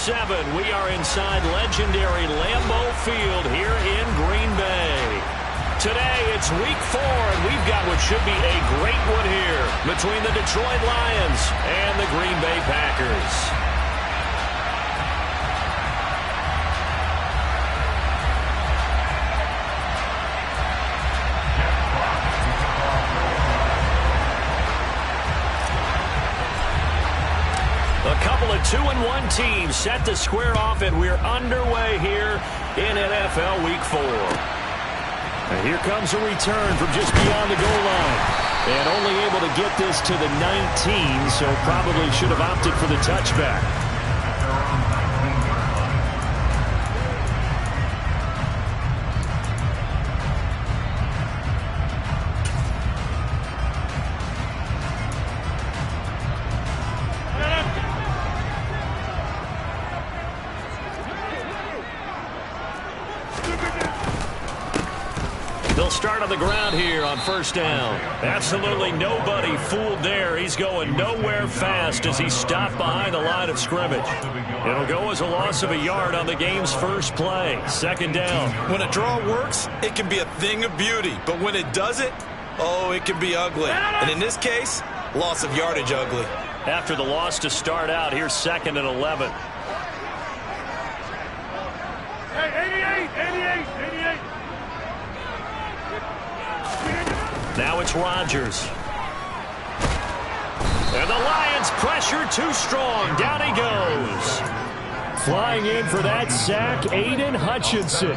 7. We are inside legendary Lambeau Field here in Green Bay. Today, it's week 4, and we've got what should be a great one here between the Detroit Lions and the Green Bay Packers. A couple of 2-1 teams set to square off, and we're underway here in NFL Week 4. And here comes a return from just beyond the goal line. And only able to get this to the 19, so probably should have opted for the touchback. They'll start on the ground here on first down. Absolutely nobody fooled there. He's going nowhere fast as he's stopped behind the line of scrimmage. It'll go as a loss of a yard on the game's first play. Second down. When a draw works, it can be a thing of beauty. But when it doesn't, oh, it can be ugly. And in this case, loss of yardage ugly. After the loss to start out, here's 2nd and 11. Hey, 88. Now it's Rodgers. And the Lions pressure too strong. Down he goes. Flying in for that sack, Aiden Hutchinson.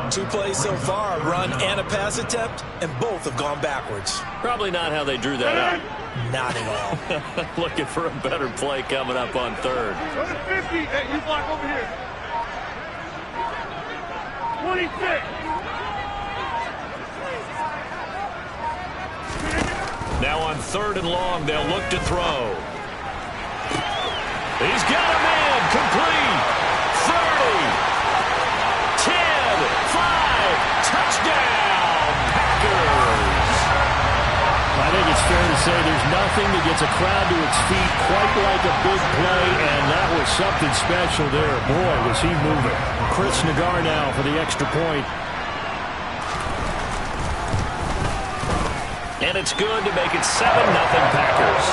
2 plays so far, a run and a pass attempt, and both have gone backwards. Probably not how they drew that up. Not at all. Looking for a better play coming up on 3rd. Go to 50. Hey, you block over here. 26. Now on 3rd and long, they'll look to throw. He's got a man, complete. 30, 10, 5, touchdown, Packers. I think it's fair to say there's nothing that gets a crowd to its feet quite like a big play, and that was something special there. Boy, was he moving. Chris Nagar now for the extra point. And it's good to make it 7-0 Packers.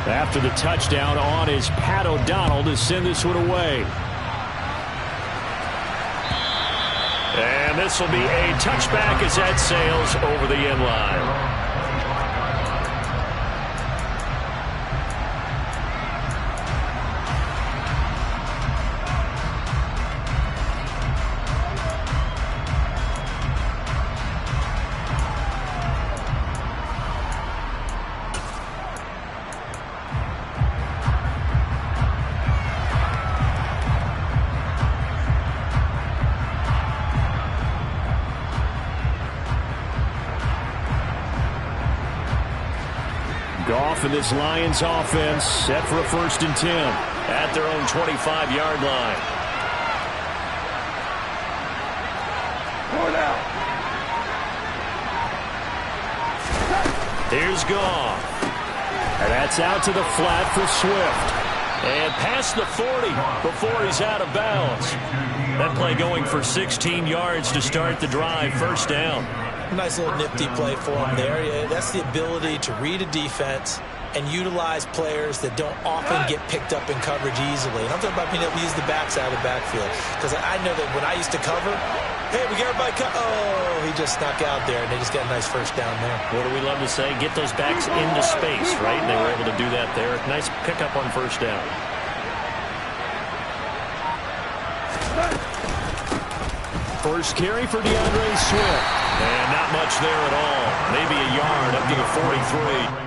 After the touchdown on is Pat O'Donnell to send this one away. And this will be a touchback as that sails over the end line. Goff and this Lions offense set for a 1st and 10 at their own 25-yard line. Here's Goff. And that's out to the flat for Swift. And past the 40 before he's out of bounds. That play going for 16 yards to start the drive. First down. Nice little nifty play for him there. Yeah, that's the ability to read a defense and utilize players that don't often get picked up in coverage easily. And I'm talking about being able to use the backside of the backfield. Because I know that when I used to cover, hey, we got everybody oh, he just snuck out there, and they just got a nice first down there. What do we love to say? Get those backs into space, right? And they were able to do that there. Nice pickup on first down. First carry for DeAndre Swift. And not much there at all. Maybe a yard up to the 43.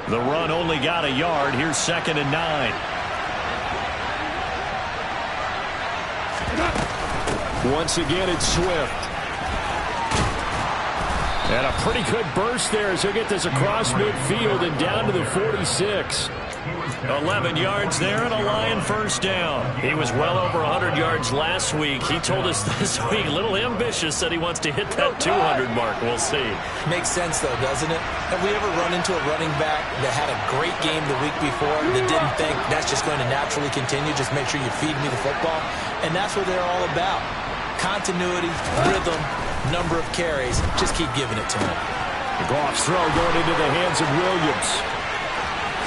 The run only got a yard. Here's 2nd and 9. Once again, it's Swift. And a pretty good burst there as he'll get this across midfield and down to the 46. 11 yards there and a Lion first down. He was well over 100 yards last week. He told us this week, a little ambitious, said he wants to hit that 200 mark. We'll see. Makes sense, though, doesn't it? Have we ever run into a running back that had a great game the week before that didn't think that's just going to naturally continue? Just make sure you feed me the football. And that's what they're all about. Continuity, rhythm, number of carries. Just keep giving it to him. The Goff's throw going into the hands of Williams.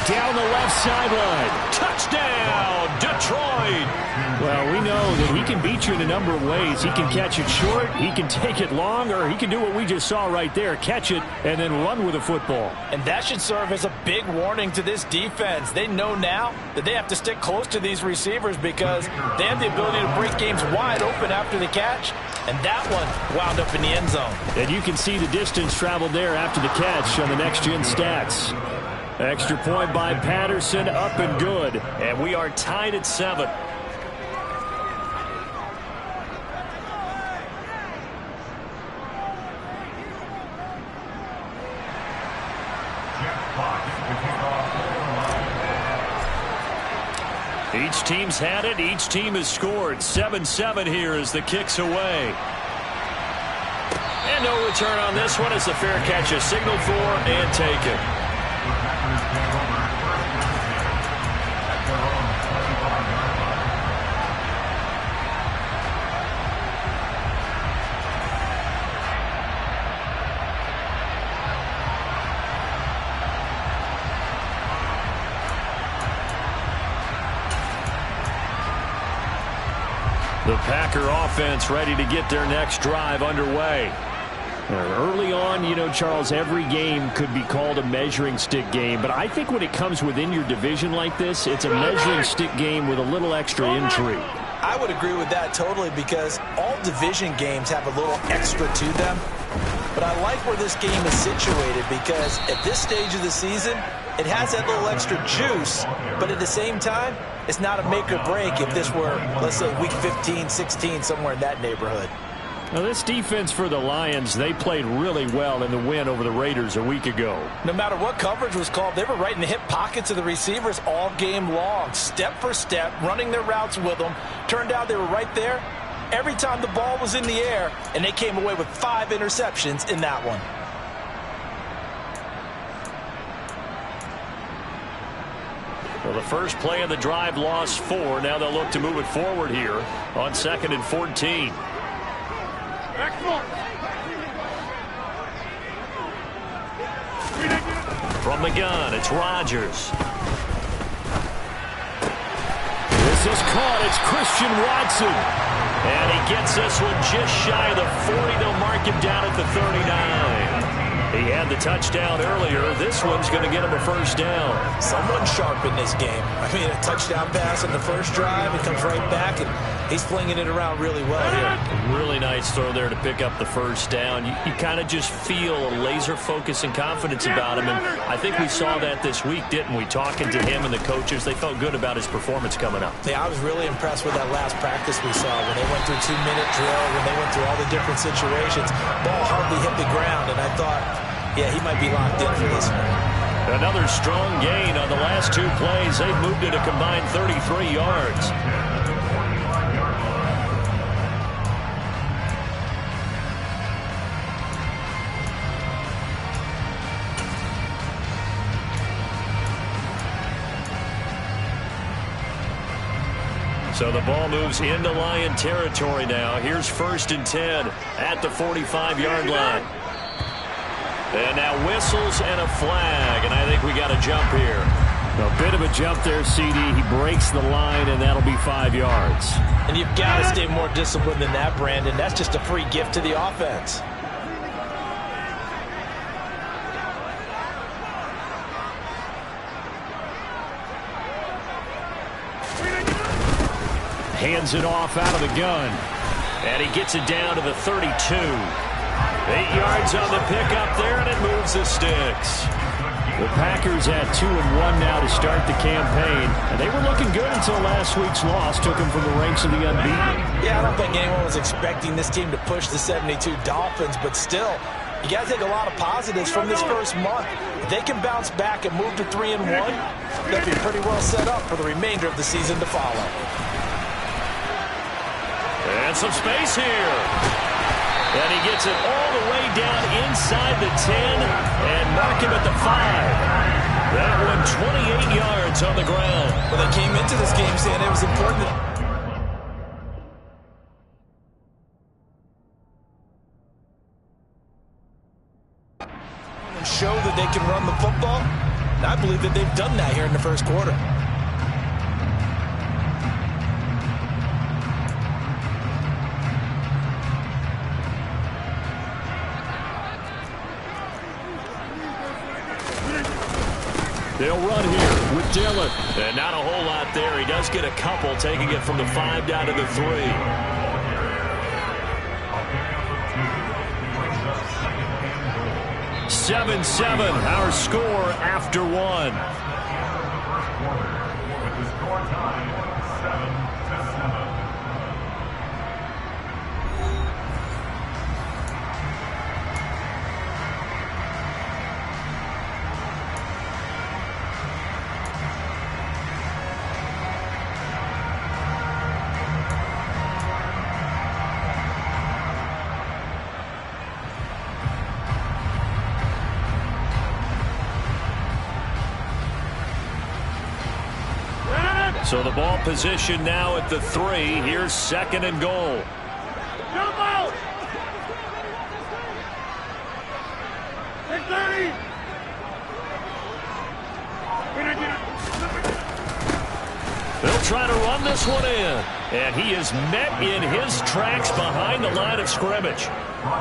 Down the left sideline. Touchdown, Detroit. Well, we know that he can beat you in a number of ways. He can catch it short, he can take it long, or he can do what we just saw right there, catch it and then run with the football. And that should serve as a big warning to this defense. They know now that they have to stick close to these receivers because they have the ability to break games wide open after the catch. And that one wound up in the end zone. And you can see the distance traveled there after the catch on the next-gen stats. Extra point by Patterson, up and good. And we are tied at 7. Each team's had it. Each team has scored. 7-7 here as the kick's away. And no return on this one as the fair catch is signaled for and taken. The Packer offense ready to get their next drive underway. Early on, you know, Charles, every game could be called a measuring stick game, but I think when it comes within your division like this, it's a measuring stick game with a little extra intrigue. I would agree with that totally because all division games have a little extra to them. But I like where this game is situated because at this stage of the season, it has that little extra juice, but at the same time, it's not a make or break if this were, let's say, week 15, 16, somewhere in that neighborhood. Now, this defense for the Lions, they played really well in the win over the Raiders a week ago. No matter what coverage was called, they were right in the hip pockets of the receivers all game long, step for step, running their routes with them. Turned out they were right there every time the ball was in the air, and they came away with 5 interceptions in that one. Well, the first play of the drive lost 4. Now they'll look to move it forward here on 2nd and 14. From the gun, it's Rodgers. This is caught. It's Christian Watson. And he gets this one just shy of the 40. They'll mark him down at the 39. He had the touchdown earlier. This one's going to get him a first down. Someone sharp in this game. I mean, a touchdown pass on the first drive. He comes right back, and he's flinging it around really well here. Really nice throw there to pick up the first down. You kind of just feel a laser focus and confidence about him. And I think we saw that this week, didn't we? Talking to him and the coaches, they felt good about his performance coming up. Yeah, I was really impressed with that last practice we saw when they went through 2-minute drill, when they went through all the different situations. Ball hardly hit the ground, and I thought, yeah, he might be locked in for this one. Another strong gain on the last 2 plays. They've moved it a combined 33 yards. So the ball moves into Lion territory now. Here's 1st and 10 at the 45-yard line. And now whistles and a flag, and I think we got a jump here. A bit of a jump there, CD. He breaks the line, and that'll be 5 yards. And you've got to stay more disciplined than that, Brandon. That's just a free gift to the offense. hands it off out of the gun. And he gets it down to the 32. 8 yards on the pickup there, and it moves the sticks. The Packers at 2-1 now to start the campaign. And they were looking good until last week's loss took them from the ranks of the unbeaten. Yeah, I don't think anyone was expecting this team to push the 72 Dolphins, but still, you got to take a lot of positives from this first month. If they can bounce back and move to 3-1, they'll be pretty well set up for the remainder of the season to follow. And some space here. And he gets it all the way down inside the 10 and mark him at the 5. That one 28 yards on the ground. Well, they came into this game saying it was important to show that they can run the football. And I believe that they've done that here in the first quarter. They'll run here with Dillon. And not a whole lot there. He does get a couple, taking it from the 5 down to the 3. 7-7, our score after 1. So the ball position now at the 3. Here's 2nd and goal. Jump out! 630! They'll try to run this one in. And he is met in his tracks behind the line of scrimmage.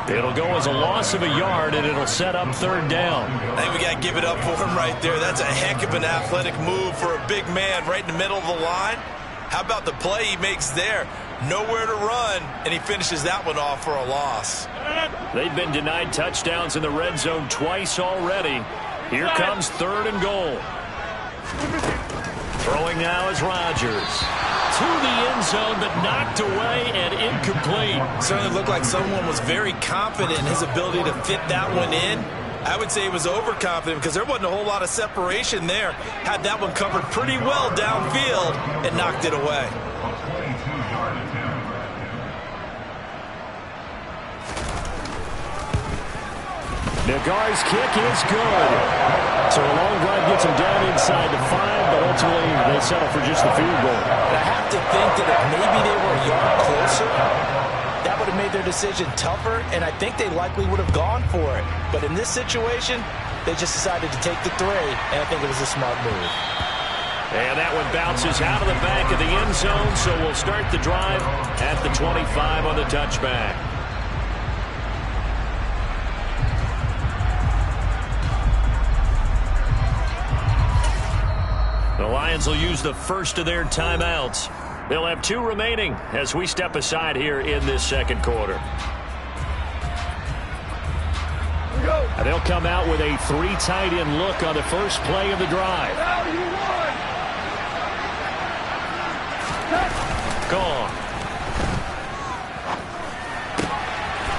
It'll go as a loss of a yard, and it'll set up 3rd down. I think we got to give it up for him right there. That's a heck of an athletic move for a big man right in the middle of the line. How about the play he makes there? Nowhere to run, and he finishes that one off for a loss. They've been denied touchdowns in the red zone twice already. Here comes 3rd and goal. Throwing now is Rodgers. To the end zone, but knocked away and incomplete. Certainly looked like someone was very confident in his ability to fit that one in. I would say he was overconfident because there wasn't a whole lot of separation there. Had that one covered pretty well downfield and knocked it away. Nagar's kick is good. So a long drive gets him down inside the 5, but ultimately they settle for just the field goal. And I have to think that if maybe they were a yard closer, that would have made their decision tougher, and I think they likely would have gone for it. But in this situation, they just decided to take the 3, and I think it was a smart move. And that one bounces out of the back of the end zone, so we'll start the drive at the 25 on the touchback. The Lions will use the first of their timeouts. They'll have 2 remaining as we step aside here in this 2nd quarter. And they'll come out with a 3 tight end look on the first play of the drive. Gone.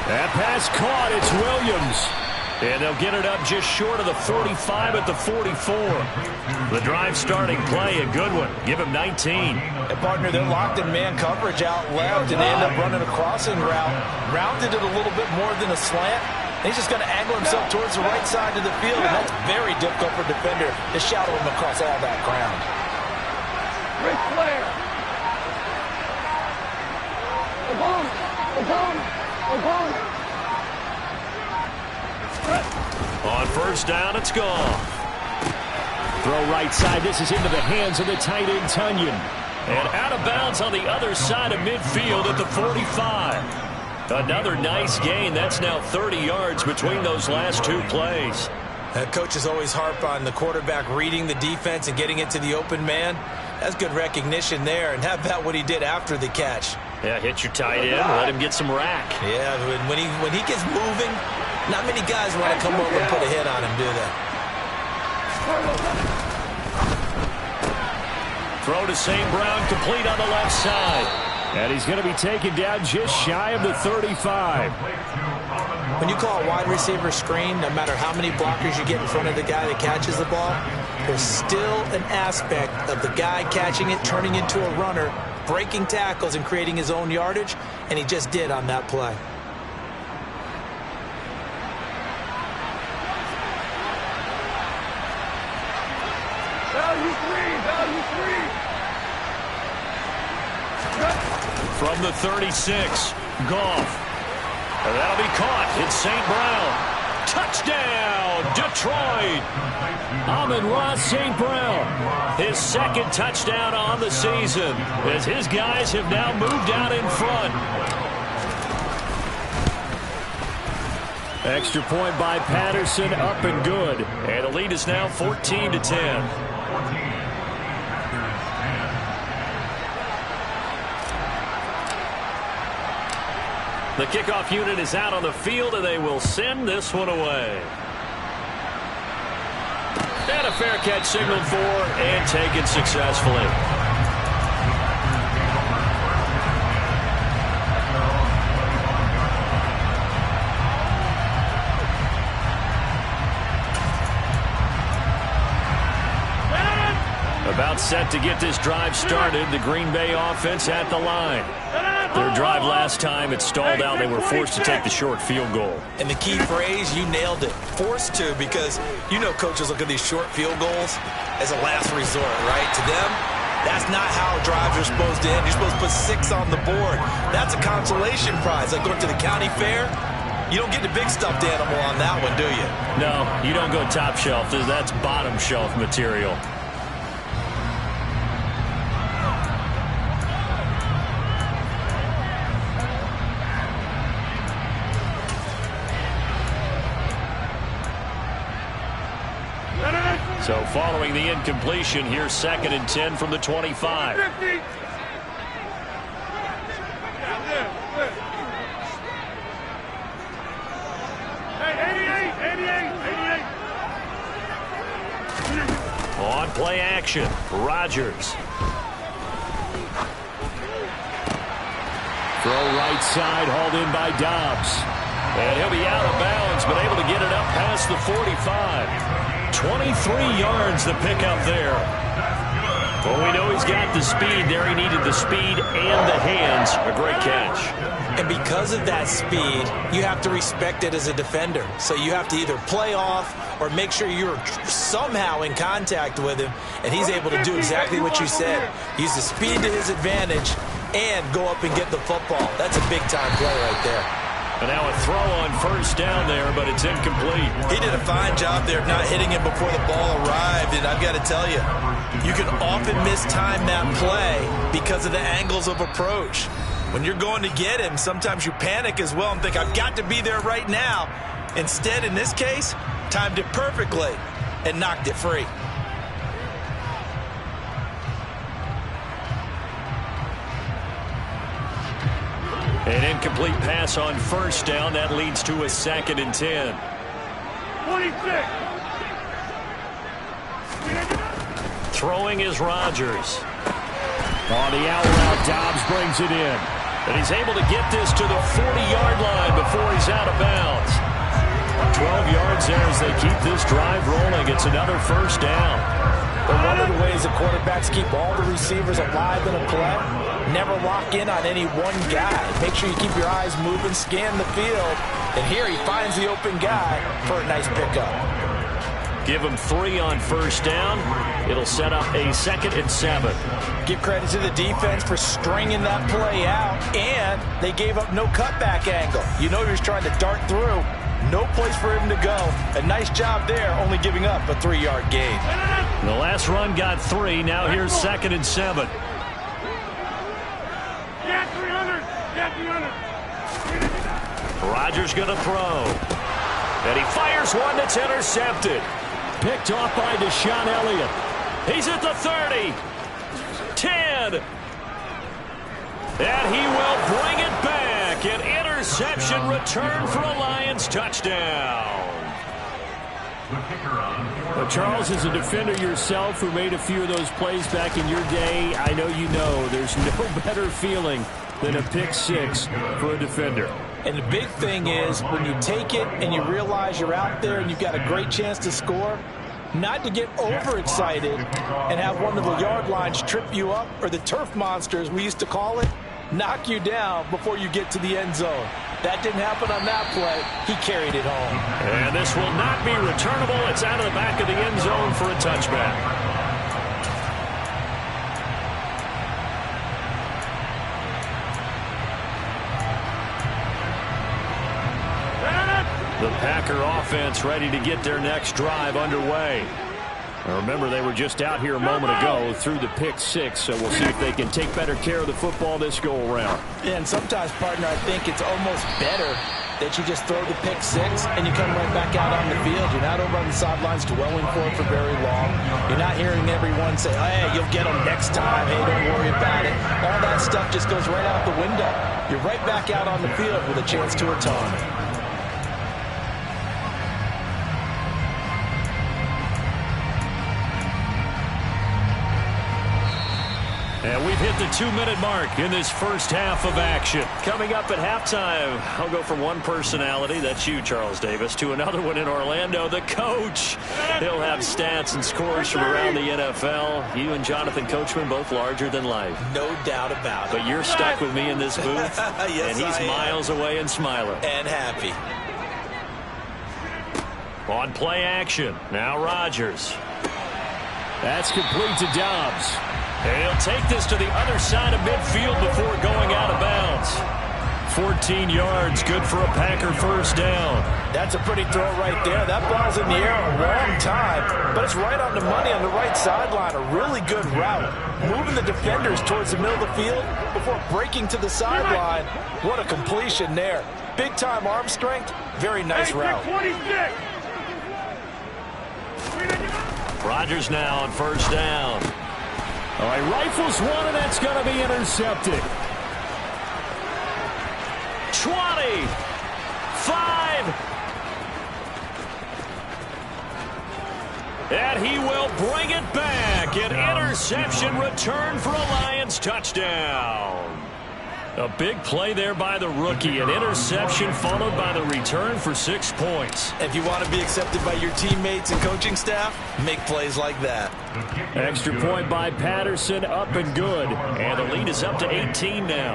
That pass caught. It's Williams. And they'll get it up just short of the 45 at the 44. The drive starting play, a good one. Give him 19. And partner, they're locked in man coverage out left, and they end up running a crossing route. Rounded it a little bit more than a slant. And he's just going to angle himself towards the right side of the field, and that's very difficult for a defender to shadow him across all that ground. Ric Flair! On first down, it's gone. Throw right side. This is into the hands of the tight end, Tunyon. And out of bounds on the other side of midfield at the 45. Another nice gain. That's now 30 yards between those last 2 plays. Coaches always harp on the quarterback reading the defense and getting it to the open man. That's good recognition there. And how about what he did after the catch? Yeah, hit your tight end, let him get some rack. Yeah, when he gets moving, not many guys want to come over and put a hit on him, do they? Throw to St. Brown, complete on the left side. And he's going to be taken down just shy of the 35. When you call a wide receiver screen, no matter how many blockers you get in front of the guy that catches the ball, there's still an aspect of the guy catching it, turning into a runner, breaking tackles and creating his own yardage, and he just did on that play. Value three. From the 36, Goff. And that'll be caught. It's St. Brown. Touchdown, Detroit. Amon-Ra St. Brown. His second touchdown on the season as his guys have now moved out in front. Extra point by Patterson, up and good. And the lead is now 14-10. The kickoff unit is out on the field, and they will send this one away. And a fair catch signaled for and taken successfully. About set to get this drive started. The Green Bay offense at the line. Their drive last time, it stalled out. They were forced to take the short field goal. And the key phrase, you nailed it. Forced to, because you know coaches look at these short field goals as a last resort, right? To them, that's not how drives are supposed to end. You're supposed to put 6 on the board. That's a consolation prize. Like going to the county fair, you don't get the big stuffed animal on that one, do you? No, you don't go top shelf. That's bottom shelf material. So following the incompletion, here's 2nd and 10 from the 25. On play action, Rodgers. Throw right side, hauled in by Dobbs. And he'll be out of bounds, but able to get it up past the 45. 23 yards the pickup there. Well, we know he's got the speed there. He needed the speed and the hands. A great catch. And because of that speed, you have to respect it as a defender. So you have to either play off or make sure you're somehow in contact with him. And he's able to do exactly what you said. Use the speed to his advantage and go up and get the football. That's a big-time play right there. And now a throw on first down there, but it's incomplete. He did a fine job there of not hitting him before the ball arrived. And I've got to tell you, you can often mistime that play because of the angles of approach. When you're going to get him, sometimes you panic as well and think, I've got to be there right now. Instead, in this case, timed it perfectly and knocked it free. An incomplete pass on first down. That leads to a 2nd and 10. 26. Throwing is Rodgers. On the out route, Dobbs brings it in. And he's able to get this to the 40-yard line before he's out of bounds. 12 yards there as they keep this drive rolling. It's another first down. But one of the ways the quarterbacks keep all the receivers alive in a play, never lock in on any one guy. Make sure you keep your eyes moving, scan the field. And here he finds the open guy for a nice pickup. Give him 3 on first down. It'll set up a 2nd and 7. Give credit to the defense for stringing that play out, and they gave up no cutback angle. You know he was trying to dart through. No place for him to go. A nice job there, only giving up a 3-yard gain. The last run got 3. Now here's 2nd and 7. Get 300. Get 300. Rodgers going to throw. And he fires one that's intercepted. Picked off by Deshaun Elliott. He's at the 30. again. And he will bring it back. An interception return for a Lions touchdown. Well, Charles, as a defender yourself who made a few of those plays back in your day, I know you know there's no better feeling than a pick six for a defender. And the big thing is when you take it and you realize you're out there and you've got a great chance to score, not to get overexcited and have one of the yard lines trip you up, or the turf monsters, we used to call it, knock you down before you get to the end zone. That didn't happen on that play. He carried it home. And this will not be returnable. It's out of the back of the end zone for a touchback. The Packer offense ready to get their next drive underway. Now remember, they were just out here a moment ago through the pick six, so we'll see if they can take better care of the football this go-around. And sometimes, partner, I think it's almost better that you just throw the pick six and you come right back out on the field. You're not over on the sidelines dwelling for it for very long. You're not hearing everyone say, hey, you'll get them next time. Hey, don't worry about it. All that stuff just goes right out the window. You're right back out on the field with a chance to atone. And we've hit the 2-minute mark in this first half of action. Coming up at halftime, I'll go from one personality, that's you, Charles Davis, to another one in Orlando, the coach. He'll have stats and scores from around the NFL. You and Jonathan Coachman, both larger than life. No doubt about it. But you're stuck with me in this booth, yes, and he's miles away and smiling. And happy. On play action, now Rodgers. That's complete to Dobbs. And he'll take this to the other side of midfield before going out of bounds. 14 yards, good for a Packer first down. That's a pretty throw right there. That ball's in the air a long time, but it's right on the money on the right sideline. A really good route. Moving the defenders towards the middle of the field before breaking to the sideline. What a completion there. Big-time arm strength. Very nice route. 26. Rodgers now on first down. All right, rifles one, and that's going to be intercepted. 20, 5. And he will bring it back. An interception return for a Lions touchdown. A big play there by the rookie. An interception followed by the return for 6 points. If you want to be accepted by your teammates and coaching staff, make plays like that. Extra point by Patterson, up and good. And the lead is up to 18 now.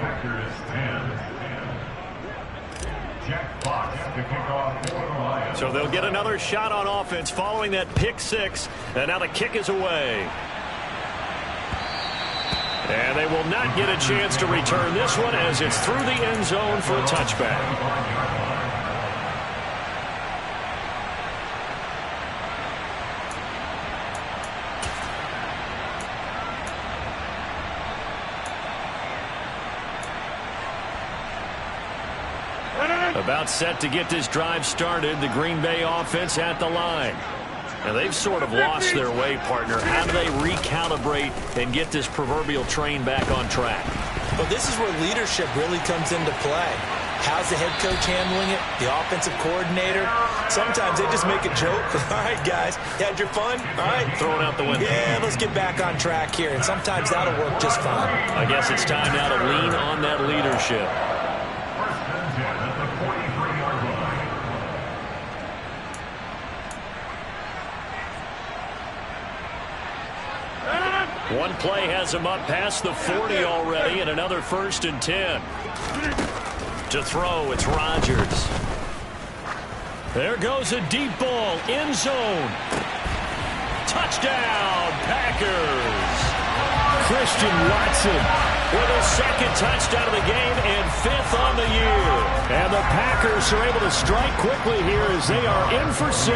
So they'll get another shot on offense following that pick six. And now the kick is away. And they will not get a chance to return this one as it's through the end zone for a touchback. About set to get this drive started, the Green Bay offense at the line. Now, they've sort of lost their way, partner. How do they recalibrate and get this proverbial train back on track? Well, this is where leadership really comes into play. How's the head coach handling it? The offensive coordinator? Sometimes they just make a joke. All right, guys, you had your fun? All right. Throw it out the window. Yeah, let's get back on track here. And sometimes that'll work just fine. I guess it's time now to lean on that leadership. One play has him up past the 40 already, and another 1st and 10. To throw, it's Rodgers. There goes a deep ball, end zone. Touchdown, Packers. Christian Watson with a second touchdown of the game and 5th on the year. And the Packers are able to strike quickly here as they are in for 6.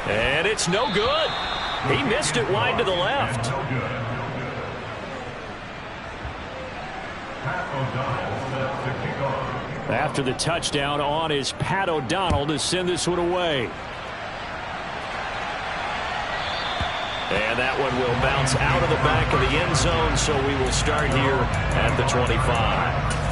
And it's no good. He missed it wide to the left. After the touchdown on is Pat O'Donnell to send this one away. And that one will bounce out of the back of the end zone, so we will start here at the 25.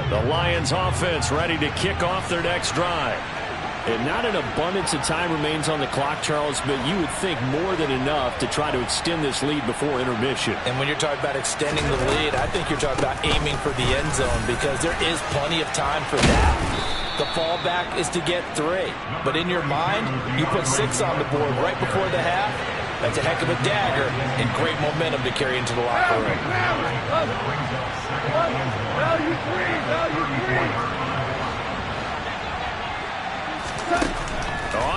The Lions offense ready to kick off their next drive. And not an abundance of time remains on the clock, Charles, but you would think more than enough to try to extend this lead before intermission. And when you're talking about extending the lead, I think you're talking about aiming for the end zone because there is plenty of time for that. The fallback is to get 3. But in your mind, you put 6 on the board right before the half. That's a heck of a dagger and great momentum to carry into the locker room. Value 3, value 3.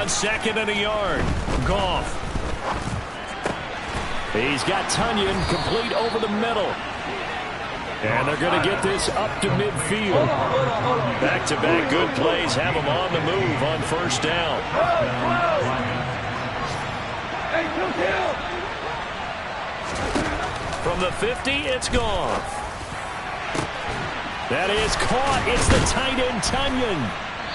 On 2nd and a yard, Goff. He's got Tunyon complete over the middle. And they're going to get this up to midfield. Back-to-back good plays have them on the move on first down. From the 50, it's Goff. That is caught. It's the tight end, Tunyon.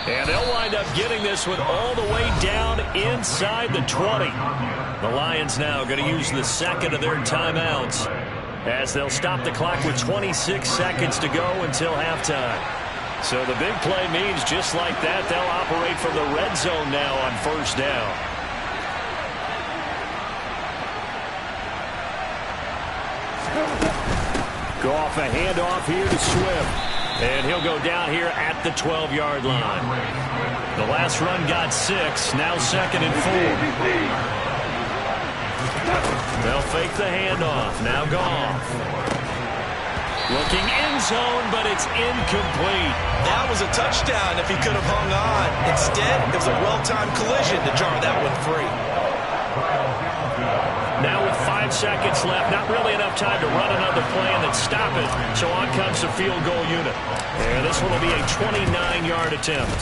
And they'll wind up getting this one all the way down inside the 20. The Lions now going to use the second of their timeouts as they'll stop the clock with 26 seconds to go until halftime. So the big play means just like that, they'll operate from the red zone now on first down. Goff a handoff here to Swift. And he'll go down here at the 12-yard line. The last run got 6. Now 2nd and 4. They'll fake the handoff. Now Goff. Looking end zone, but it's incomplete. That was a touchdown if he could have hung on. Instead, it was a well-timed collision to jar that one free. Now with 5 seconds left, not really enough time to run another play and then stop it. So on comes the field goal unit. And this one will be a 29-yard attempt.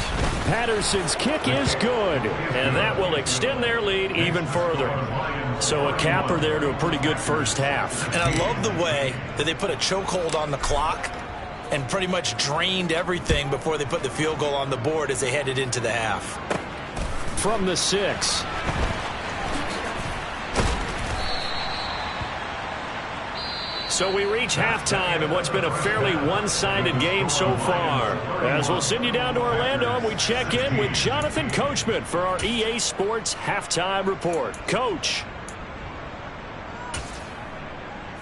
Patterson's kick is good. And that will extend their lead even further. So a capper there to a pretty good first half. And I love the way that they put a chokehold on the clock and pretty much drained everything before they put the field goal on the board as they headed into the half. From the 6. So we reach halftime in what's been a fairly one-sided game so far. As we'll send you down to Orlando, we check in with Jonathan Coachman for our EA Sports Halftime Report. Coach.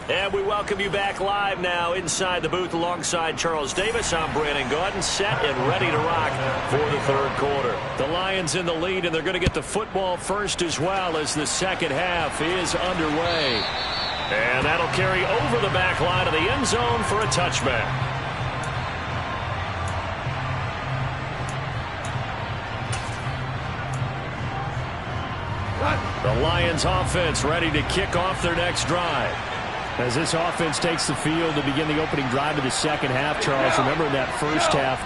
And we welcome you back live now inside the booth alongside Charles Davis. I'm Brandon Gaudin, set and ready to rock for the third quarter. The Lions in the lead, and they're going to get the football first as well as the second half is underway. And that'll carry over the back line of the end zone for a touchback. The Lions offense ready to kick off their next drive. As this offense takes the field to begin the opening drive of the second half, Charles, remember in that first half,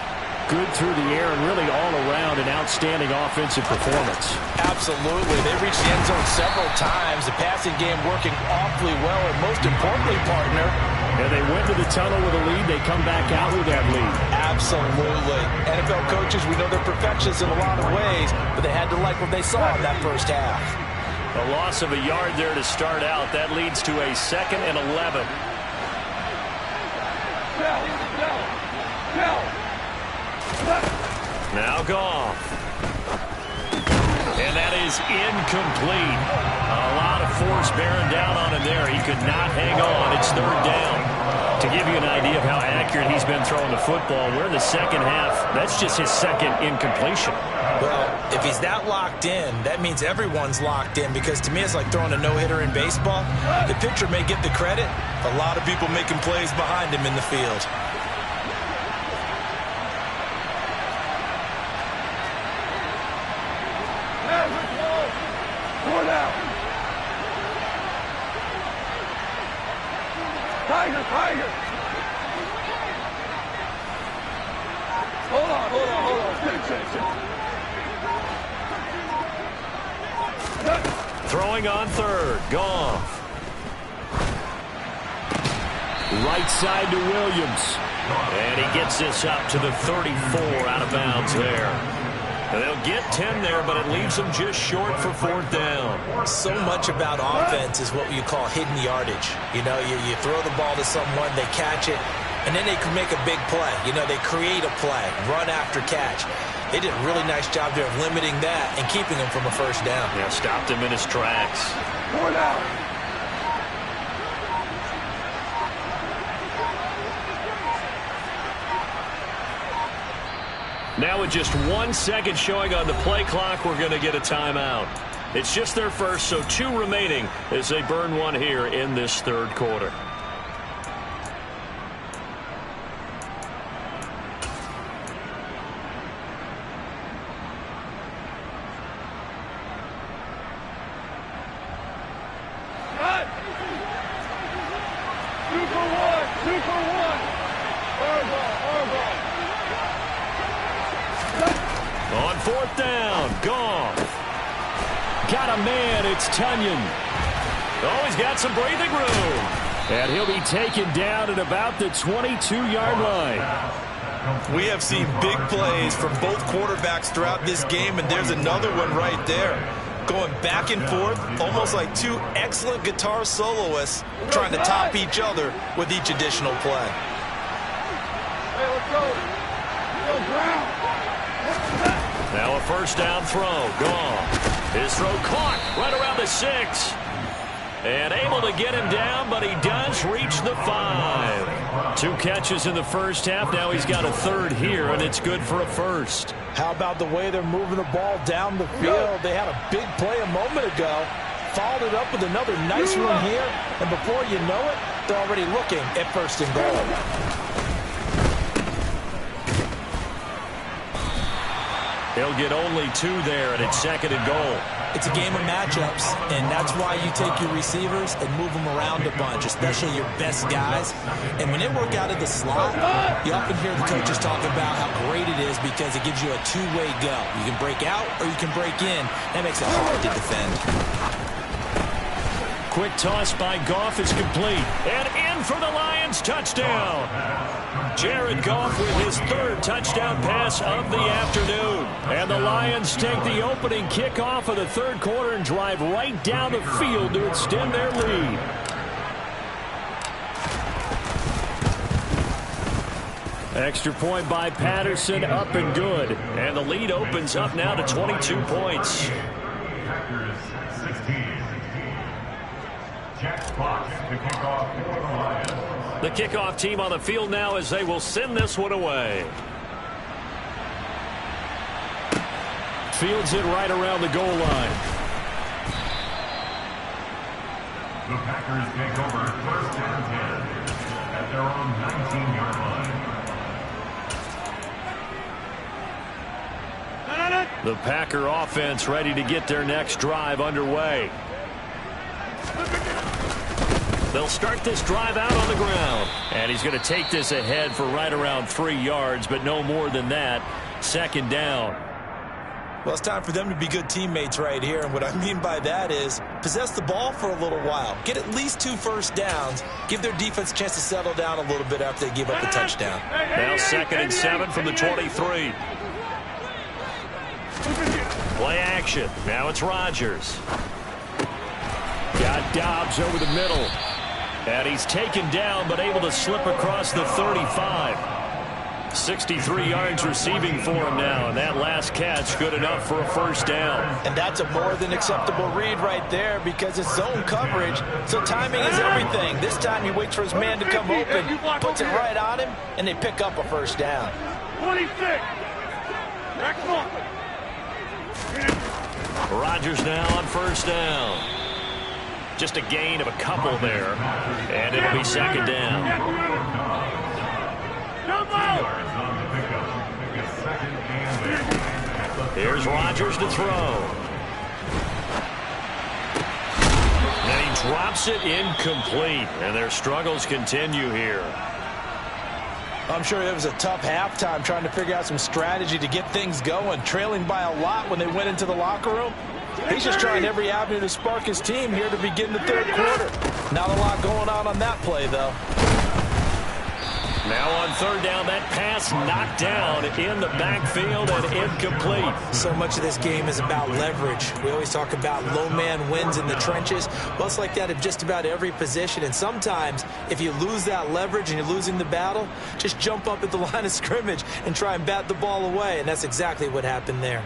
good through the air and really all around an outstanding offensive performance. Absolutely. They reached the end zone several times. The passing game working awfully well, and most importantly, partner. And they went to the tunnel with a lead. They come back out with that lead. Absolutely. NFL coaches, we know they're perfectionists in a lot of ways, but they had to like what they saw in that first half. A loss of a yard there to start out. That leads to a 2nd and 11. Now Goff. And that is incomplete. A lot of force bearing down on him there. He could not hang on. It's 3rd down. To give you an idea of how accurate he's been throwing the football, we're in the second half. That's just his 2nd incompletion. Well, if he's that locked in, that means everyone's locked in, because to me it's like throwing a no-hitter in baseball. The pitcher may get the credit. A lot of people making plays behind him in the field. Tiger! Hold on. Throwing on 3rd. Goff. Right side to Williams. And he gets this up to the 34 out of bounds there. And they'll get 10 there, but it leaves them just short for 4th down. So much about offense is what you call hidden yardage. You know, you throw the ball to someone, they catch it, and then they can make a big play. You know, they create a play, run after catch. They did a really nice job there of limiting that and keeping him from a 1st down. Yeah, stopped him in his tracks. 4 down. Now with just 1 second showing on the play clock, we're going to get a timeout. It's just their first, so 2 remaining as they burn one here in this 3rd quarter. Cut. 2 for 1. 2 for 1. Hardball. On 4th down, Goff. Got a man, it's Tunyon. Oh, he's got some breathing room. And he'll be taken down at about the 22-yard line. We have seen big plays from both quarterbacks throughout this game, and there's another one right there. Going back and forth, almost like 2 excellent guitar soloists trying to top each other with each additional play. Hey, let's go. Go, Brown. Now a 1st down throw, Goff. His throw caught right around the 6. And able to get him down, but he does reach the 5. 2 catches in the 1st half. Now he's got a 3rd here, and it's good for a 1st. How about the way they're moving the ball down the field? They had a big play a moment ago. Followed it up with another nice one here. And before you know it, they're already looking at 1st and goal. He'll get only 2 there, and it's 2nd and goal. It's a game of matchups, and that's why you take your receivers and move them around a bunch, especially your best guys. And when they work out of the slot, you often hear the coaches talk about how great it is because it gives you a 2-way go. You can break out or you can break in. That makes it hard to defend. Quick toss by Goff is complete. And in for the Lions, touchdown. Jared Goff with his 3rd touchdown pass of the afternoon. And the Lions take the opening kickoff of the 3rd quarter and drive right down the field to extend their lead. Extra point by Patterson, up and good. And the lead opens up now to 22 points. The kickoff team on the field now as they will send this one away. Fields it right around the goal line. The Packers take over 1st and 10 at their own 19-yard line. The Packer offense ready to get their next drive underway. They'll start this drive out on the ground. And he's going to take this ahead for right around 3 yards, but no more than that. 2nd down. Well, it's time for them to be good teammates right here. And what I mean by that is possess the ball for a little while. Get at least 2 1st downs. Give their defense a chance to settle down a little bit after they give up the touchdown. Now 2nd and 7 from the 23. Play action. Now it's Rodgers. Got Dobbs over the middle. And he's taken down, but able to slip across the 35. 63 yards receiving for him now, and that last catch good enough for a 1st down. And that's a more than acceptable read right there because it's zone coverage, so timing is everything. This time he waits for his man to come open, puts it right on him, and they pick up a 1st down. 26. Next one. Rodgers now on 1st down. Just a gain of a couple there, and it'll be 2nd down. Here's Rodgers to throw. And he drops it incomplete, and their struggles continue here. I'm sure it was a tough halftime trying to figure out some strategy to get things going, trailing by a lot when they went into the locker room. He's just trying every avenue to spark his team here to begin the 3rd quarter. Not a lot going on that play, though. Now on third down, that pass knocked down in the backfield and incomplete. So much of this game is about leverage. We always talk about low man wins in the trenches. Well, it's like that at just about every position. And sometimes if you lose that leverage and you're losing the battle, just jump up at the line of scrimmage and try and bat the ball away. And that's exactly what happened there.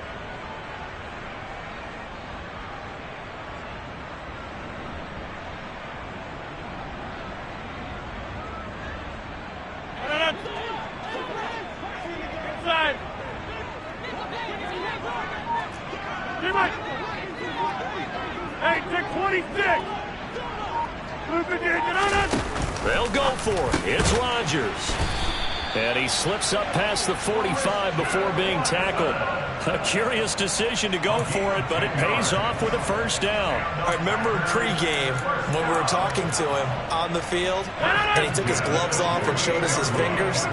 They'll go for it. It's Rodgers. And he slips up past the 45 before being tackled. A curious decision to go for it, but it pays off with a first down. I remember pregame when we were talking to him on the field, and he took his gloves off and showed us his fingers.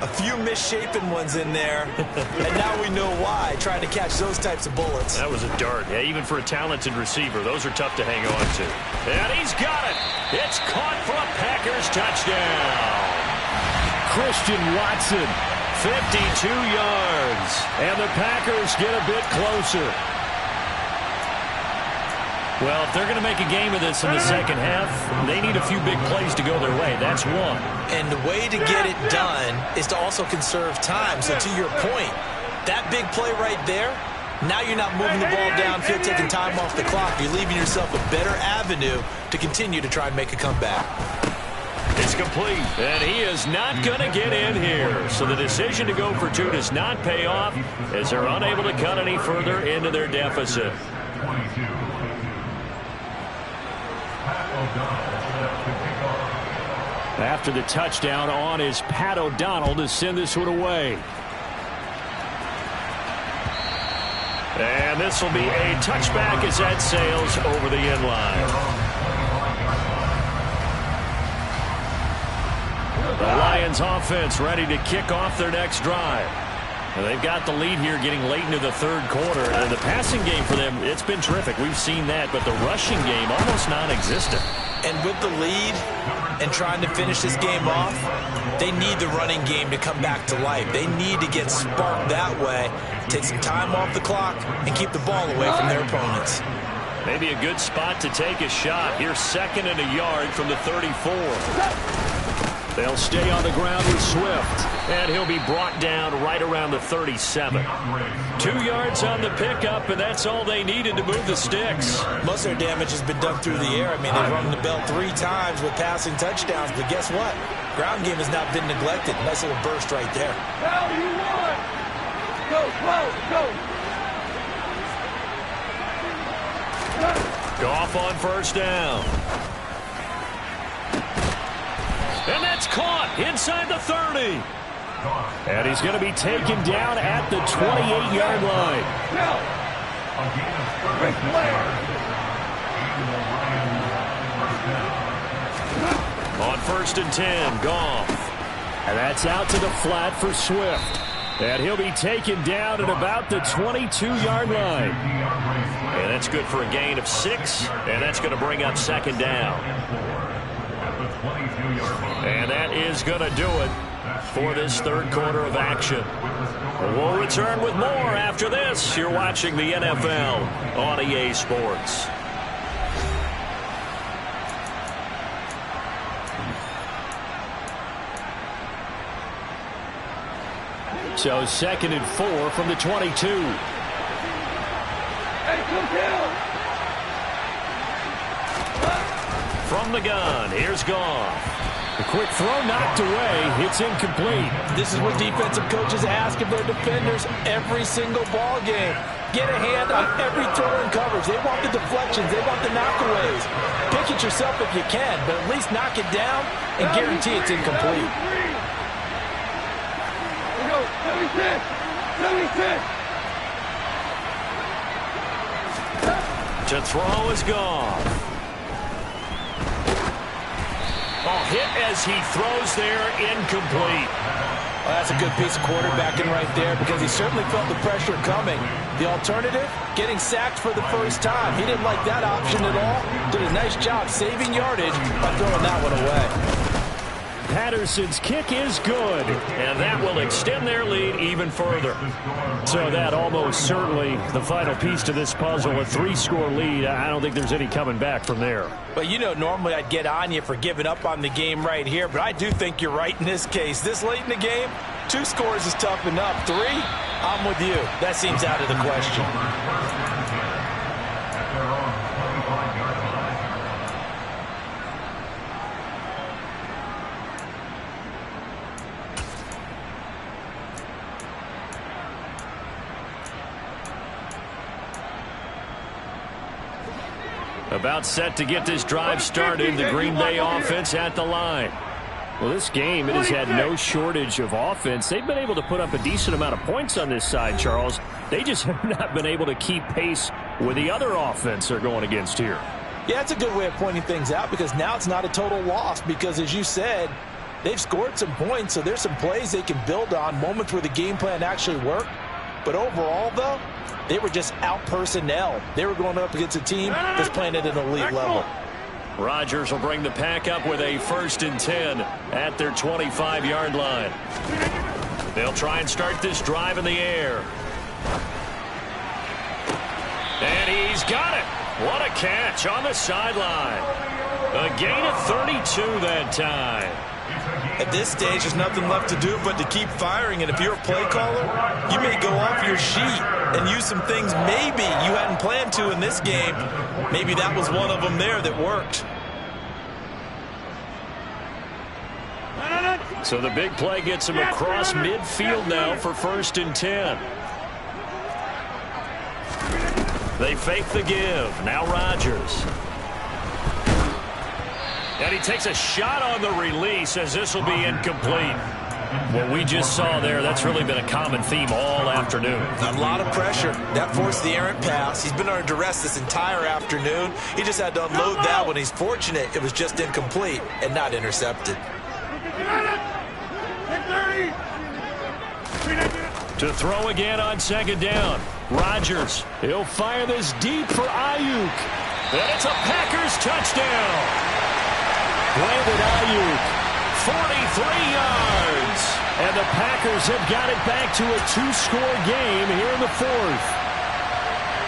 A few misshapen ones in there, and now we know why, trying to catch those types of bullets. That was a dart. Yeah, even for a talented receiver, those are tough to hang on to. And he's got it. It's caught for a Packers touchdown. Christian Watson, 52 yards. And the Packers get a bit closer. Well, if they're going to make a game of this in the second half, they need a few big plays to go their way. That's one. And the way to get it done is to also conserve time. So to your point, that big play right there, now you're not moving the ball downfield, taking time off the clock. You're leaving yourself a better avenue to continue to try and make a comeback. It's complete, and he is not going to get in here. So the decision to go for two does not pay off as they're unable to cut any further into their deficit. After the touchdown on is Pat O'Donnell to send this one away. And this will be a touchback as that sails over the end line. The Lions offense ready to kick off their next drive. And they've got the lead here getting late into the third quarter. And the passing game for them, it's been terrific. We've seen that, but the rushing game almost non-existent. And with the lead and trying to finish this game off, they need the running game to come back to life. They need to get sparked that way, take some time off the clock, and keep the ball away from their opponents. Maybe a good spot to take a shot. Here's second and a yard from the 34. They'll stay on the ground with Swift, and he'll be brought down right around the 37. 2 yards on the pickup, and that's all they needed to move the sticks. Most of their damage has been done through the air. I mean, they've rung the bell 3 times with passing touchdowns, but guess what? Ground game has not been neglected. Nice little burst right there. Hell, you won! Go, go, go! Goff on first down. And that's caught inside the 30. And he's going to be taken down at the 28-yard line. On first and 10, Goff. And that's out to the flat for Swift. And he'll be taken down at about the 22-yard line. And that's good for a gain of 6. And that's going to bring up second down. And that is going to do it for this third quarter of action. We'll return with more after this. You're watching the NFL on EA Sports. So second and 4 from the 22. Hey, come down! From the gun, here's Goff. The quick throw knocked away. It's incomplete. This is what defensive coaches ask of their defenders every single ball game. Get a hand on every throw and coverage. They want the deflections. They want the knockaways. Pick it yourself if you can, but at least knock it down and guarantee it's incomplete. Go, 76! 76! To throw is Goff. Oh, hit as he throws there, incomplete. Well, that's a good piece of quarterbacking right there because he certainly felt the pressure coming. The alternative, getting sacked for the first time. He didn't like that option at all. Did a nice job saving yardage by throwing that one away. Patterson's kick is good, and that will extend their lead even further. So that almost certainly the final piece to this puzzle, a 3-score lead. I don't think there's any coming back from there. But, you know, normally I'd get on you for giving up on the game right here, but I do think you're right in this case. This late in the game, 2 scores is tough enough. 3, I'm with you. That seems out of the question. About set to get this drive started, the Green Bay offense at the line. Well, this game, it has had no shortage of offense. They've been able to put up a decent amount of points on this side, Charles. They just have not been able to keep pace with the other offense they're going against here. Yeah, it's a good way of pointing things out because now it's not a total loss because, as you said, they've scored some points, so there's some plays they can build on, moments where the game plan actually worked. But overall, though, they were just out-personnel. They were going up against a team that's playing at an elite level. Rodgers will bring the pack up with a 1st and 10 at their 25-yard line. They'll try and start this drive in the air. And he's got it. What a catch on the sideline. A gain of 32 that time. At this stage, there's nothing left to do but to keep firing. And if you're a play caller, you may go off your sheet and use some things maybe you hadn't planned to in this game. Maybe that was one of them there that worked. So the big play gets him across midfield now for 1st and 10. They fake the give. Now Rodgers. And he takes a shot on the release as this will be incomplete. What we just saw there, that's really been a common theme all afternoon. A lot of pressure. That forced the errant pass. He's been under duress this entire afternoon. He just had to unload that one. He's fortunate it was just incomplete and not intercepted. To throw again on 2nd down. Rodgers, he'll fire this deep for Ayuk. And it's a Packers touchdown. Brandon Ayuk, 43 yards. And the Packers have got it back to a 2-score game here in the 4th.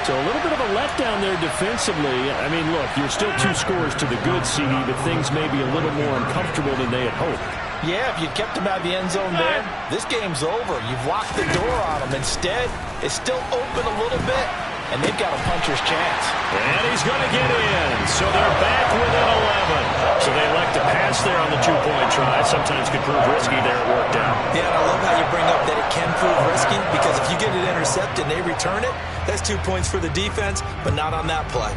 So a little bit of a letdown there defensively. I mean, look, you're still 2 scores to the good, CD, but things may be a little more uncomfortable than they had hoped. Yeah, if you kept him out of the end zone there, this game's over. You've locked the door on him. Instead, it's still open a little bit, and they've got a puncher's chance. And he's going to get in. So they're back within 11. So they elect to pass there on the 2-point try. Sometimes could prove risky there. It worked out. Yeah, and I love how you bring up that it can prove risky because if you get it intercepted and they return it, that's 2 points for the defense, but not on that play.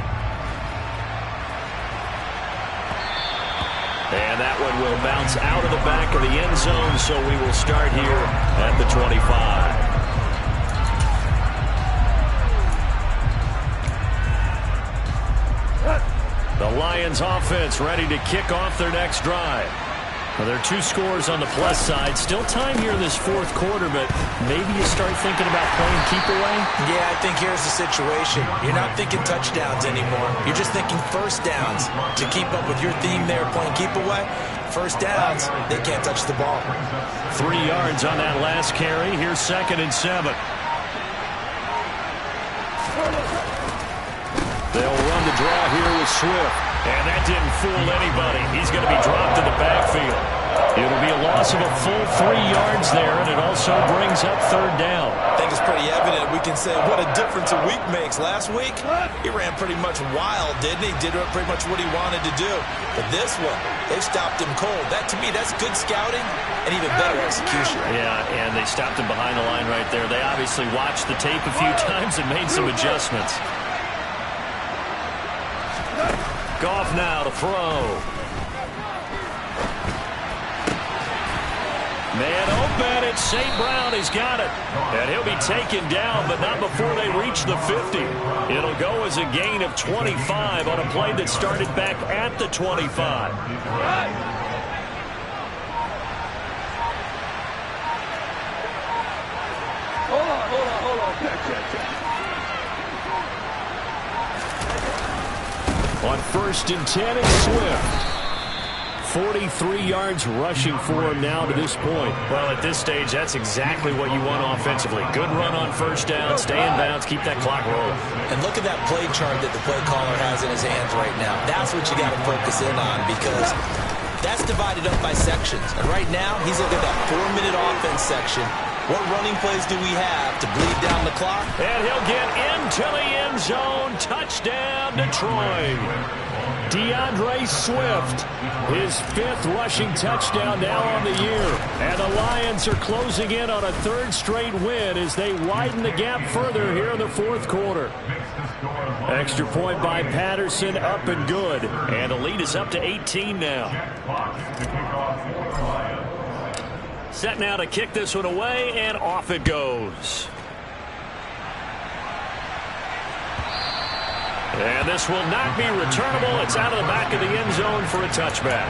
And that one will bounce out of the back of the end zone, so we will start here at the 25. The Lions offense ready to kick off their next drive. Well, there are 2 scores on the plus side. Still time here in this 4th quarter, but maybe you start thinking about playing keep away? Yeah, I think here's the situation. You're not thinking touchdowns anymore. You're just thinking 1st downs. To keep up with your theme there, playing keep away, 1st downs, they can't touch the ball. 3 yards on that last carry. Here's 2nd and 7. They'll run the draw here with Swift. And that didn't fool anybody. He's going to be dropped in the backfield. It'll be a loss of a full 3 yards there, and it also brings up 3rd down. I think it's pretty evident. We can say what a difference a week makes. Last week, he ran pretty much wild, didn't he? Did pretty much what he wanted to do. But this one, they stopped him cold. That, to me, that's good scouting and even better execution. Yeah, and they stopped him behind the line right there. They obviously watched the tape a few times and made some adjustments. Goff now to throw. Man open, it's St. Brown. He's got it. And he'll be taken down, but not before they reach the 50. It'll go as a gain of 25 on a play that started back at the 25. Hold on. Check. On 1st and 10, it's Swift. 43 yards rushing for him now to this point. Well, at this stage, that's exactly what you want offensively. Good run on first down, stay in bounds, keep that clock rolling. And look at that play chart that the play caller has in his hands right now. That's what you got to focus in on, because that's divided up by sections. And right now, he's looking at that 4-minute offense section. What running plays do we have to bleed down the clock? And he'll get into the end zone. Touchdown, Detroit. DeAndre Swift, his 5th rushing touchdown now on the year. And the Lions are closing in on a 3rd straight win as they widen the gap further here in the 4th quarter. Extra point by Patterson, up and good. And the lead is up to 18 now. Set now to kick this one away, and off it goes. And this will not be returnable. It's out of the back of the end zone for a touchback.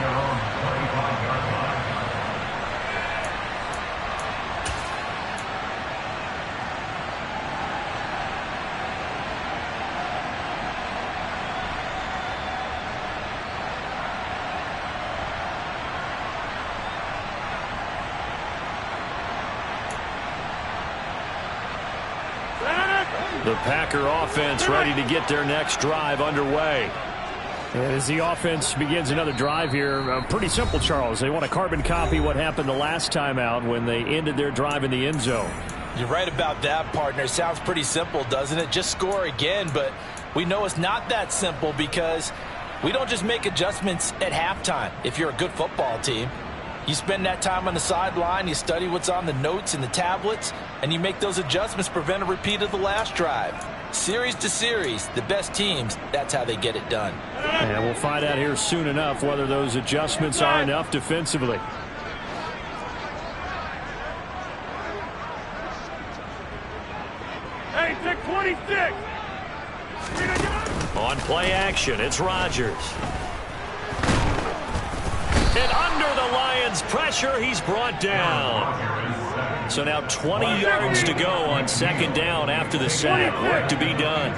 The Packer offense ready to get their next drive underway. And as the offense begins another drive here, pretty simple, Charles. They want to carbon copy what happened the last time out when they ended their drive in the end zone. You're right about that, partner. It sounds pretty simple, doesn't it? Just score again, but we know it's not that simple because we don't just make adjustments at halftime. If you're a good football team, you spend that time on the sideline, you study what's on the notes and the tablets, and you make those adjustments, prevent a repeat of the last drive. Series to series, the best teams, that's how they get it done. And we'll find out here soon enough whether those adjustments are enough defensively. Hey, take 26. On play action, it's Rodgers. And under the Lions' pressure, he's brought down. So now 20 yards to go on 2nd down after the sack. Work to be done.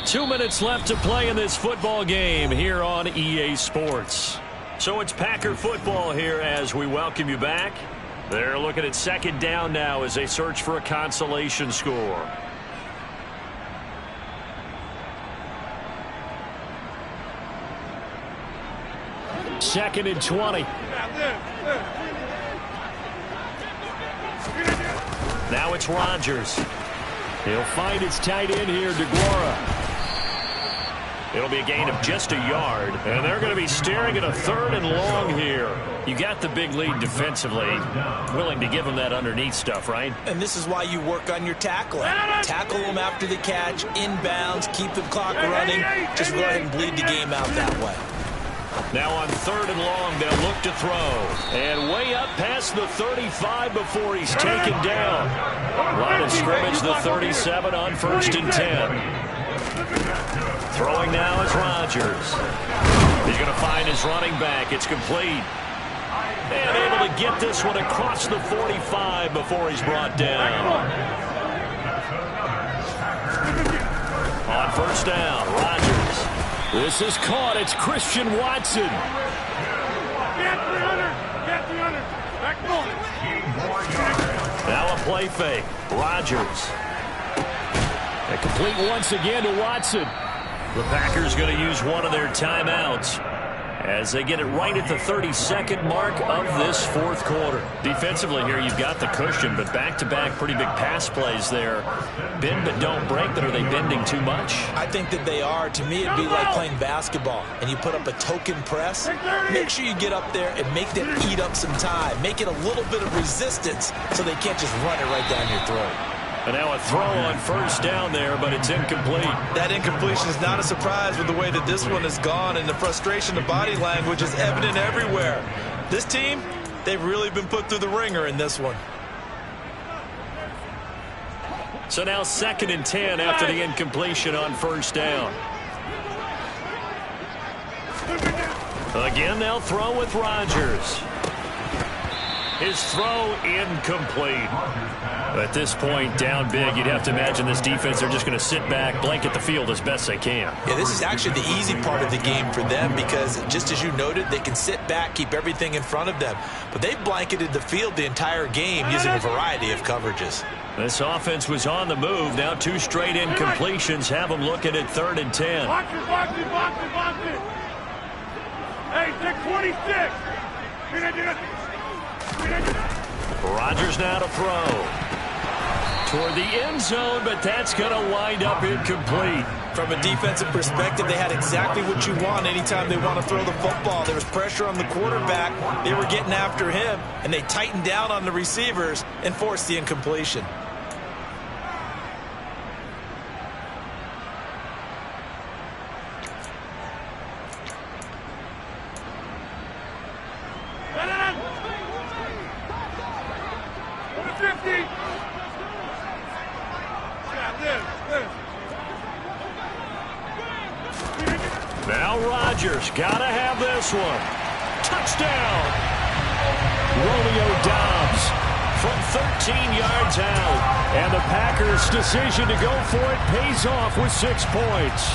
2 minutes left to play in this football game here on EA Sports. So it's Packer football here as we welcome you back. They're looking at 2nd down now as they search for a consolation score. Second and 20. Now it's Rodgers. He'll find his tight end here, DeGuara. It'll be a gain of just a yard, and they're going to be staring at a 3rd and long here. You got the big lead defensively. Willing to give them that underneath stuff, right? And this is why you work on your tackling. Tackle them after the catch, inbounds, keep the clock running. Just go ahead and bleed the game out that way. Now on 3rd and long, they'll look to throw. And way up past the 35 before he's taken down. Line of scrimmage, the 37 on 1st and 10. Throwing now is Rodgers. He's going to find his running back. It's complete. And able to get this one across the 45 before he's brought down. On 1st down, Rodgers. This is caught. It's Christian Watson. Get 300. Get 300. Back going. Now a play fake. Rodgers. And complete once again to Watson. The Packers going to use one of their timeouts as they get it right at the 32nd mark of this 4th quarter. Defensively here, you've got the cushion, but back-to-back pretty big pass plays there. Bend but don't break, but are they bending too much? I think that they are. To me, it'd be like playing basketball, and you put up a token press. Make sure you get up there and make them eat up some time. Make it a little bit of resistance so they can't just run it right down your throat. And now a throw on 1st down there, but it's incomplete. That incompletion is not a surprise with the way that this one has gone, and the frustration, the body language is evident everywhere. This team, they've really been put through the ringer in this one. So now 2nd and 10 after the incompletion on 1st down. Again, they'll throw with Rodgers. His throw incomplete. At this point, down big, you'd have to imagine this defense, they're just going to sit back, blanket the field as best they can. Yeah, this is actually the easy part of the game for them because, just as you noted, they can sit back, keep everything in front of them. But they've blanketed the field the entire game using a variety of coverages. This offense was on the move. Now 2 straight incompletions have them looking at 3rd and 10. Box it, box it, box it, box it. Hey, 626. Rodgers now to throw. Toward the end zone, but that's going to wind up incomplete. From a defensive perspective, they had exactly what you want anytime they want to throw the football. There was pressure on the quarterback. They were getting after him, and they tightened down on the receivers and forced the incompletion. Now Rodgers got to have this one. Touchdown! Romeo Doubs from 13 yards out. And the Packers' decision to go for it pays off with 6 points.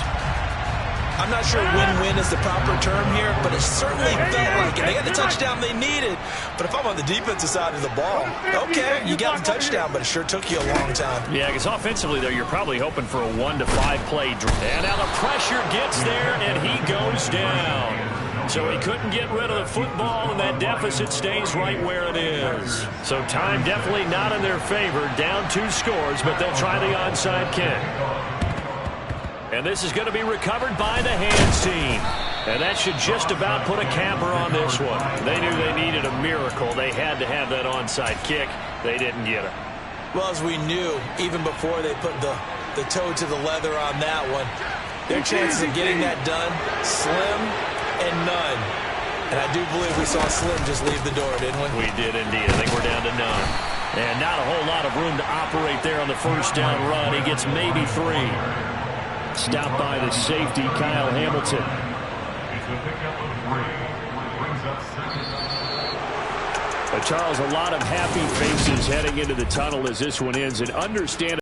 I'm not sure win-win is the proper term here, but it certainly felt like it. They got the touchdown they needed, but if I'm on the defensive side of the ball, okay, you got the touchdown, but it sure took you a long time. Yeah, because offensively, though, you're probably hoping for a 1 to 5 play. And now the pressure gets there, and he goes down. So he couldn't get rid of the football, and that deficit stays right where it is. So time definitely not in their favor. Down 2 scores, but they'll try the onside kick. And this is going to be recovered by the hands team. And that should just about put a capper on this one. They knew they needed a miracle. They had to have that onside kick. They didn't get it. Well, as we knew, even before they put the toe to the leather on that one, their chances of getting that done, slim and none. And I do believe we saw Slim just leave the door, didn't we? We did indeed. I think we're down to none. And not a whole lot of room to operate there on the first down run. He gets maybe 3. Stopped by the safety, Kyle Hamilton. Charles, a lot of happy faces heading into the tunnel as this one ends. And understand